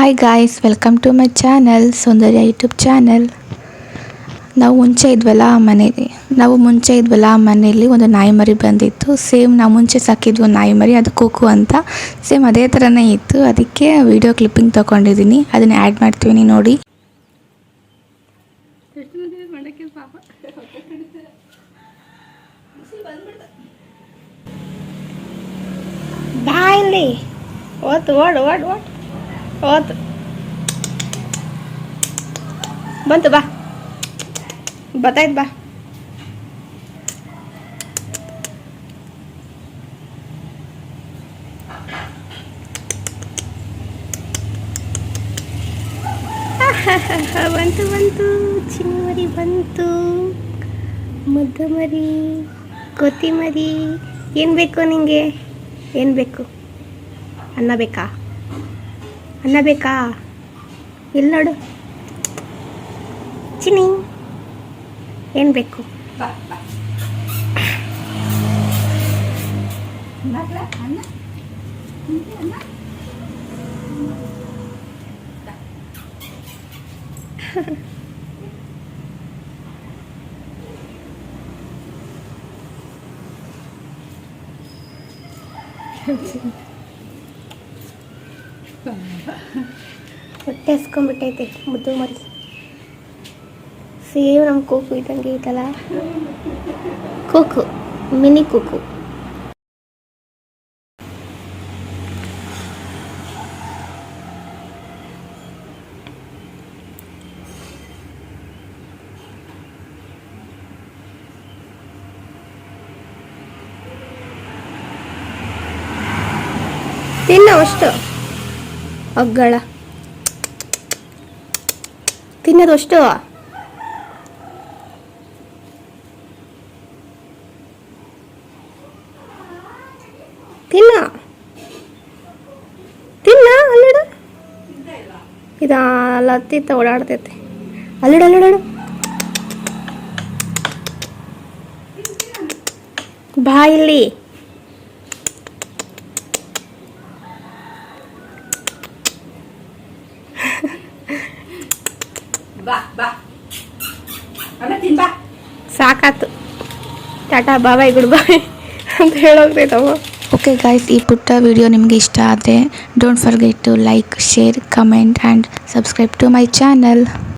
Hi guys, welcome to my channel Soundarya YouTube channel. ನಾವು ಮುಂಚೆ ಇದ್ವಲ್ಲ ಆ ಮನೆಯಲ್ಲಿ ಒಂದು ನಾಯಿ ಮರಿ ಬಂದಿತ್ತು. ಸೇಮ್ ನಾವು ಮುಂಚೆ ಸಾಕಿದ್ವು ನಾಯಿ ಮರಿ, ಅದು ಕುಕು ಅಂತ. ಸೇಮ್ ಅದೇ ಥರನೇ ಇತ್ತು. ಅದಕ್ಕೆ ವಿಡಿಯೋ ಕ್ಲಿಪ್ಪಿಂಗ್ ತೊಗೊಂಡಿದ್ದೀನಿ, ಅದನ್ನು ಆ್ಯಡ್ ಮಾಡ್ತೀವಿ ನೋಡಿ. ಬಾಯಲ್ಲಿ ಓತು ಓಡು ಓಡು ಓಡು ಓತು ಬಂತು, ಬಾ ಬತ್ತಾಯ್ತು, ಬಾ. ಬಂತು ಬಂತು, ಚಿನ್ನ ಮರಿ ಬಂತು, ಮುದ್ದು ಮರಿ, ಕೋತಿ ಮರಿ. ಏನು ಬೇಕು ನಿಂಗೆ? ಏನು ಬೇಕು? ಅನ್ನ ಬೇಕಾ? ಅನ್ನ ಬೇಕಾ? ಇಲ್ಲಿ ನೋಡು ಚಿನ್ನಿ, ಏನು ಬೇಕು? ಹೊಟ್ಟೆ ಹಸ್ಕೊಂಡ್ಬಿಟ್ಟೈತೆ ಮುದ್ದು ಮರಿ. ಸೇಮ್ ನಮ್ಮ ಕೂಕು ಇದ್ದಂಗೆ ಐತಲ್ಲ, ಕೂಕು, ಮಿನಿ ಕೂಕು. ತಿನ್ನು ಅಷ್ಟು, ಒಗ್ಗಳ ತಿನ್ನೋದು ಅಷ್ಟು. ತಿನ್ನ ತಿನ್ನ, ಅಲ್ಲಿಡ ಇದು ಅಲ್ಲ ಹತ್ತಿತ್ತ ಓಡಾಡ್ತೈತೆ. ಅಲ್ಲಿಡ ಅಲ್ಲಿಡ, ಬಾ ಇಲ್ಲಿ. ಸಾಕಾತು, ಟಾಟಾ ಬಾಯ್ ಗುಡ್ ಬಾಯ್ ಅಂತ ಹೇಳೋಗ್ತೈತವ. ಓಕೆ ಗಾಯ್ಸ್, ಈ ಪುಟ್ಟ ವಿಡಿಯೋ ನಿಮಗೆ ಇಷ್ಟ ಆದರೆ don't forget to like, share, comment and subscribe to my channel.